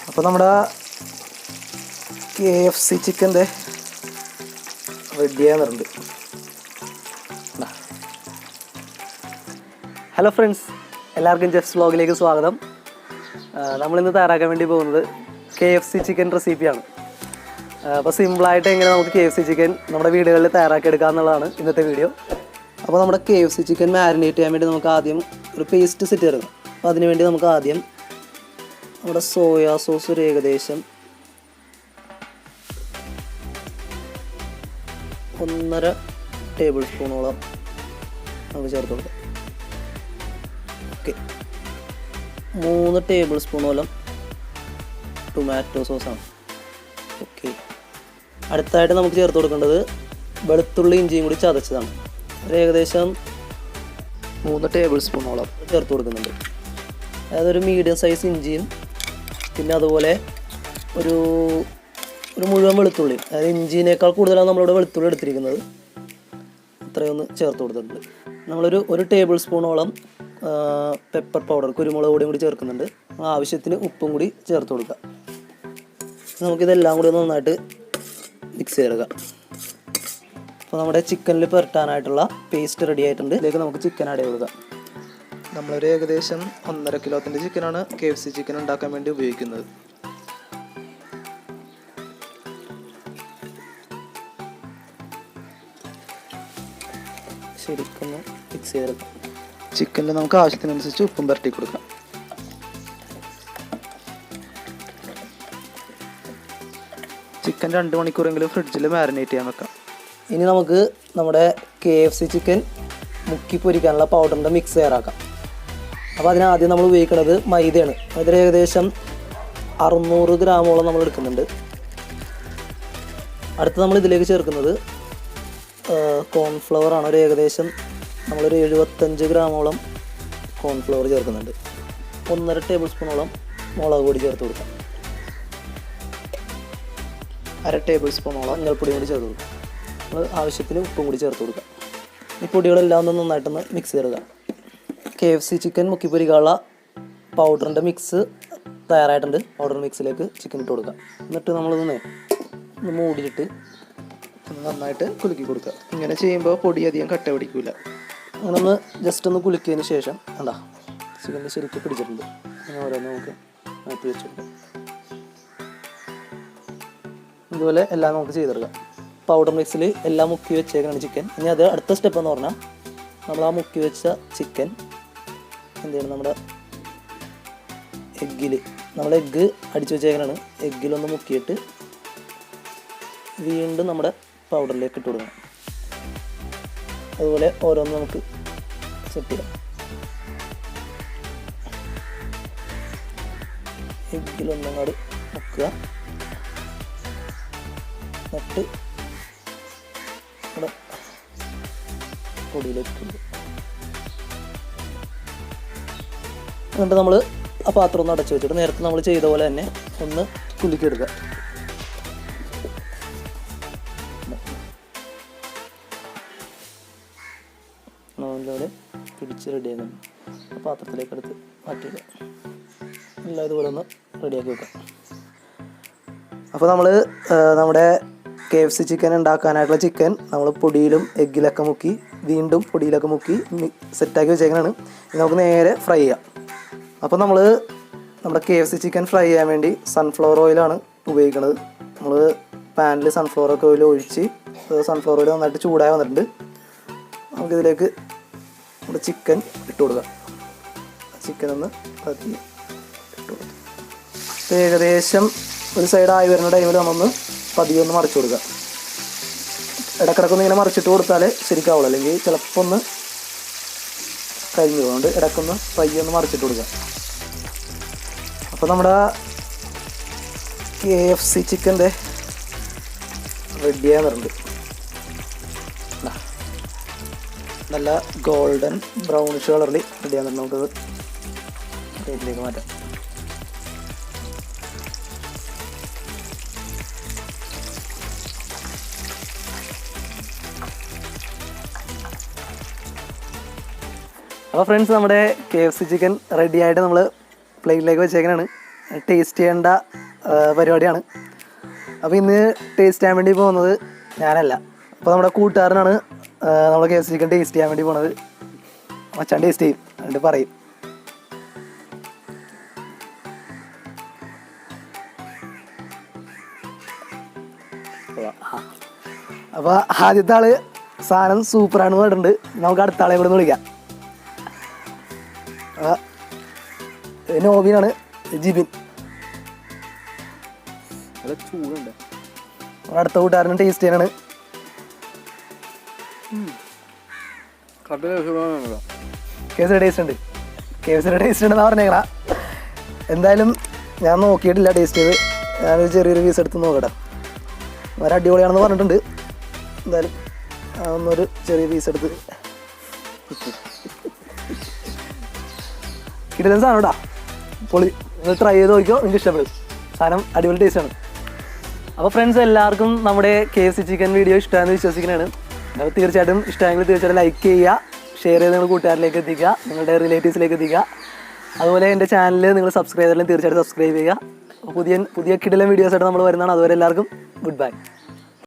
അപ്പോൾ നമ്മുടെ KFC ചിക്കൻ്റെ റെഡിയാകുന്നുണ്ട്. ഹലോ ഫ്രണ്ട്സ്, എല്ലാവർക്കും ജെഫ്സ് വ്ലോഗിലേക്ക് സ്വാഗതം. നമ്മളിന്ന് തയ്യാറാക്കാൻ വേണ്ടി പോകുന്നത് KFC ചിക്കൻ റെസിപ്പിയാണ്. അപ്പോൾ സിമ്പിളായിട്ട് എങ്ങനെ നമുക്ക് KFC ചിക്കൻ നമ്മുടെ വീടുകളിൽ തയ്യാറാക്കിയെടുക്കുക എന്നുള്ളതാണ് ഇന്നത്തെ വീഡിയോ. അപ്പോൾ നമ്മുടെ KFC ചിക്കൻ മാരിനേറ്റ് ചെയ്യാൻ വേണ്ടി നമുക്ക് ആദ്യം ഒരു പേസ്റ്റ് സെറ്റ് ചെയ്യണം. അപ്പോൾ അതിനുവേണ്ടി നമുക്ക് ആദ്യം നമ്മുടെ സോയാ സോസ് ഒരു ഏകദേശം 1.5 ടേബിൾ സ്പൂണോളം നമുക്ക് ചേർത്ത് കൊടുക്കാം. ഓക്കെ, 3 ടേബിൾ സ്പൂണോളം ടൊമാറ്റോ സോസാണ്. ഓക്കെ, അടുത്തായിട്ട് നമുക്ക് ചേർത്ത് കൊടുക്കേണ്ടത് വെളുത്തുള്ളി ഇഞ്ചിയും കൂടി ചതച്ചതാണ്. ഒരു ഏകദേശം 3 ടേബിൾ സ്പൂണോളം ചേർത്ത് കൊടുക്കുന്നുണ്ട്. അതായത് ഒരു മീഡിയം സൈസ് ഇഞ്ചിയും പിന്നെ അതുപോലെ ഒരു മുഴുവൻ വെളുത്തുള്ളി, അതായത് ഇഞ്ചിനേക്കാൾ കൂടുതലാണ് നമ്മളിവിടെ വെളുത്തുള്ളി എടുത്തിരിക്കുന്നത്. അത്രയൊന്ന് ചേർത്ത് കൊടുത്തിട്ടുണ്ട്. ഒരു ടേബിൾ സ്പൂണോളം പെപ്പർ പൗഡർ, കുരുമുളക് പൊടിയും കൂടി ചേർക്കുന്നുണ്ട്. ആവശ്യത്തിന് ഉപ്പും കൂടി ചേർത്ത് കൊടുക്കുക. നമുക്കിതെല്ലാം കൂടി നന്നായിട്ട് മിക്സ് ചെയ്തെടുക്കാം. അപ്പോൾ നമ്മുടെ ചിക്കനിൽ പുരട്ടാനായിട്ടുള്ള പേസ്റ്റ് റെഡി ആയിട്ടുണ്ട്. ഇതിലേക്ക് നമുക്ക് ചിക്കൻ ആഡ് ചെയ്ത് കൊടുക്കാം. നമ്മളൊരു ഏകദേശം 1.5 കിലോത്തിൻ്റെ ചിക്കനാണ് KFC ചിക്കൻ ഉണ്ടാക്കാൻ വേണ്ടി ഉപയോഗിക്കുന്നത്. ശരിക്കും മിക്സ് ചെയ്തെടുക്കാം. ചിക്കനിൽ നമുക്ക് ആവശ്യത്തിനനുസരിച്ച് ഉപ്പും പുരട്ടി കൊടുക്കാം. ചിക്കൻ 2 മണിക്കൂറെങ്കിലും ഫ്രിഡ്ജിൽ മാരിനേറ്റ് ചെയ്യാൻ വെക്കാം. ഇനി നമുക്ക് നമ്മുടെ KFC ചിക്കൻ മുക്കി പൊരിക്കാനുള്ള പൗഡറിൻ്റെ മിക്സ് തയ്യാറാക്കാം. അപ്പോൾ അതിനാദ്യം നമ്മൾ ഉപയോഗിക്കുന്നത് മൈദയാണ്. അതിൽ ഏകദേശം 600 ഗ്രാമോളം നമ്മൾ എടുക്കുന്നുണ്ട്. അടുത്ത് നമ്മൾ ഇതിലേക്ക് ചേർക്കുന്നത് കോൺഫ്ലവർ ആണ്. ഒരു ഏകദേശം നമ്മളൊരു 75 ഗ്രാമോളം കോൺഫ്ലവർ ചേർക്കുന്നുണ്ട്. 1.5 ടേബിൾ സ്പൂണോളം മുളക് പൊടി ചേർത്ത് കൊടുക്കാം. 1/2 ടേബിൾ സ്പൂണോളം മഞ്ഞൾപ്പൊടി കൂടി ചേർത്ത് കൊടുക്കാം. നമ്മൾ ആവശ്യത്തിന് ഉപ്പും കൂടി ചേർത്ത് കൊടുക്കാം. ഈ പൊടികളെല്ലാം ഒന്ന് നന്നായിട്ടൊന്ന് മിക്സ് ചെയ്തെടുക്കാം. KFC ചിക്കൻ മുക്കി പൊരിക്കാനുള്ള പൗഡറിൻ്റെ മിക്സ് തയ്യാറായിട്ടുണ്ട്. പൗഡർ മിക്സിലേക്ക് ചിക്കൻ ഇട്ട് കൊടുക്കാം. എന്നിട്ട് നമ്മളിതൊന്ന് മൂടിയിട്ട് നന്നായിട്ട് കുലുക്കി കൊടുക്കുക. ഇങ്ങനെ ചെയ്യുമ്പോൾ പൊടി അധികം കട്ട പിടിക്കില്ല. അങ്ങനെ ഒന്ന് ജസ്റ്റ് ഒന്ന് കുലുക്കിയതിന് ശേഷം എന്താ ചിക്കനിൽ ശരിക്കും പിടിച്ചിട്ടുണ്ട്. അങ്ങനെ ഓരോന്ന് നമുക്ക് മാറ്റി വെച്ച് കൊടുക്കാം. ഇതുപോലെ എല്ലാം നമുക്ക് ചെയ്തെടുക്കാം. പൗഡർ മിക്സിൽ എല്ലാം മുക്കി വെച്ചേക്കാണ് ചിക്കൻ. ഇനി അത് അടുത്ത സ്റ്റെപ്പ് എന്ന് പറഞ്ഞാൽ നമ്മൾ ആ മുക്കി വെച്ച ചിക്കൻ എന്ത് ചെയ്യണം, നമ്മുടെ നമ്മൾ എഗ്ഗ് അടിച്ചു വെച്ചേക്കാനാണ്. എഗ്ഗിലൊന്ന് മുക്കിയിട്ട് വീണ്ടും നമ്മുടെ പൗഡറിലേക്ക് ഇട്ട് കൊടുക്കണം. അതുപോലെ ഓരോന്ന് നമുക്ക് സെറ്റ് ചെയ്യാം. എഗ്ഗിലൊന്നും കൂടി മുക്കുക. എന്നിട്ട് നമ്മുടെ പൊടിയിലേക്ക് ഇട്ട്. എന്നിട്ട് നമ്മൾ ആ പാത്രം ഒന്ന് അടച്ചു വെച്ചിട്ട് നേരത്തെ നമ്മൾ ചെയ്ത പോലെ തന്നെ ഒന്ന് കുലുക്കിയെടുക്കുക. അതുപോലെ പിടിച്ച് റെഡിയാക്കുന്നു. ആ പാത്രത്തിലേക്ക് എടുത്ത് മാറ്റിയിടുക. എല്ലാം ഇതുപോലെ ഒന്ന് റെഡിയാക്കി വെക്കാം. അപ്പോൾ നമ്മൾ നമ്മുടെ KFC ചിക്കൻ ഉണ്ടാക്കാനായിട്ടുള്ള ചിക്കൻ നമ്മൾ പൊടിയിലും എഗ്ഗിലൊക്കെ മുക്കി വീണ്ടും പൊടിയിലൊക്കെ മുക്കി സെറ്റാക്കി വെച്ചേക്കാനാണ്. നമുക്ക് നേരെ ഫ്രൈ ചെയ്യാം. അപ്പോൾ നമ്മുടെ KFC ചിക്കൻ ഫ്രൈ ചെയ്യാൻ വേണ്ടി സൺഫ്ലവർ ഓയിലാണ് ഉപയോഗിക്കുന്നത്. നമ്മൾ പാനിൽ സൺഫ്ലവർ ഓയിൽ ഒഴിച്ച് സൺഫ്ലവർ ഓയിൽ നന്നായിട്ട് ചൂടായി വന്നിട്ടുണ്ട്. നമുക്കിതിലേക്ക് നമ്മുടെ ചിക്കൻ ഇട്ട് കൊടുക്കാം. ചിക്കൻ ഒന്ന് പതി ഇട്ട് കൊടുക്കാം. ഏകദേശം ഒരു സൈഡായി വരുന്ന ടൈമിൽ നമ്മളൊന്ന് പതിയെ ഒന്ന് മറിച്ച് കൊടുക്കുക. ഇടക്കിടക്കൊന്ന് ഇങ്ങനെ മറിച്ചിട്ട് കൊടുത്താൽ ശരിക്കാവുള്ളൂ, അല്ലെങ്കിൽ ചിലപ്പോൾ ഒന്ന് കരിഞ്ഞു പോകുന്നുണ്ട്. ഇടക്കൊന്ന് പയ്യെ ഒന്ന് മറിച്ചിട്ട് കൊടുക്കുക. അപ്പോൾ നമ്മുടെ KFC ചിക്കൻ്റെ റെഡിയാകുന്നുണ്ട്. നല്ല ഗോൾഡൻ ബ്രൗണിഷ് കളറിൽ റെഡിയാകുന്നുണ്ട്. നമുക്കത് പ്ലേറ്റിലേക്ക് മാറ്റാം. അപ്പോൾ ഫ്രണ്ട്സ് നമ്മുടെ KFC ചിക്കൻ റെഡി ആയിട്ട് നമ്മൾ പ്ലേറ്റിലേക്ക് വെച്ചേക്കാനാണ്. ടേസ്റ്റ് ചെയ്യേണ്ട പരിപാടിയാണ്. അപ്പോൾ ഇന്ന് ടേസ്റ്റ് ചെയ്യാൻ വേണ്ടി പോകുന്നത് ഞാനല്ല, അപ്പോൾ നമ്മുടെ കൂട്ടുകാരനാണ് നമ്മൾ KFC ചിക്കൻ ടേസ്റ്റ് ചെയ്യാൻ വേണ്ടി പോകുന്നത്. മച്ചാൻ ടേസ്റ്റ് ചെയ്യും, എന്നിട്ട് പറയും. അപ്പോൾ ആദ്യത്തെ ആള് സാധനം സൂപ്പറാണെന്ന് പറഞ്ഞിട്ടുണ്ട്. നമുക്ക് അടുത്ത ആളെ ഇവിടെ നിന്ന് വിളിക്കാം. നോബിനാണ്, ജിബിൻ. ചൂടുണ്ട്. അടുത്ത കൂട്ടുകാരനും ടേസ്റ്റ് ചെയ്യാനാണ്. KFCയുടെ ടേസ്റ്റ് ഉണ്ട്, KFCയുടെ ടേസ്റ്റ് ഉണ്ടെന്നാ പറഞ്ഞേക്കണ. എന്തായാലും ഞാൻ നോക്കിയിട്ടില്ല ടേസ്റ്റ് ചെയ്ത്. ഞാനൊരു ചെറിയൊരു പീസ് എടുത്ത് നോക്കട്ടെ. വളരെ അടിപൊളിയാണെന്ന് പറഞ്ഞിട്ടുണ്ട്. എന്തായാലും ഒന്നൊരു ചെറിയ പീസ് എടുത്ത് കിട്ടുന്ന സാധനം കേട്ടോ, പൊളി. നിങ്ങൾ ട്രൈ ചെയ്ത് നോക്കിയോ, നിങ്ങൾക്ക് ഇഷ്ടപ്പെടും. സാധനം അടിപൊളി ടേസ്റ്റാണ്. അപ്പോൾ ഫ്രണ്ട്സ്, എല്ലാവർക്കും നമ്മുടെ KFC ചിക്കൻ വീഡിയോ ഇഷ്ടമാണെന്ന് വിശ്വസിക്കുന്നതാണ്. അപ്പോൾ തീർച്ചയായിട്ടും ഇഷ്ടമെങ്കിൽ തീർച്ചയായിട്ടും ലൈക്ക് ചെയ്യുക, ഷെയർ ചെയ്ത് നിങ്ങൾ കൂട്ടുകാരിലേക്ക് എത്തിക്കുക, നിങ്ങളുടെ റിലേറ്റീവ്സിലേക്ക് എത്തിക്കുക. അതുപോലെ എൻ്റെ ചാനൽ നിങ്ങൾ സബ്സ്ക്രൈബ് ചെയ്താലും തീർച്ചയായിട്ടും സബ്സ്ക്രൈബ് ചെയ്യുക. പുതിയ കിടിലൻ വീഡിയോസായിട്ട് നമ്മൾ വരുന്നതാണ്. അതുവരെ എല്ലാവർക്കും ഗുഡ് ബൈ.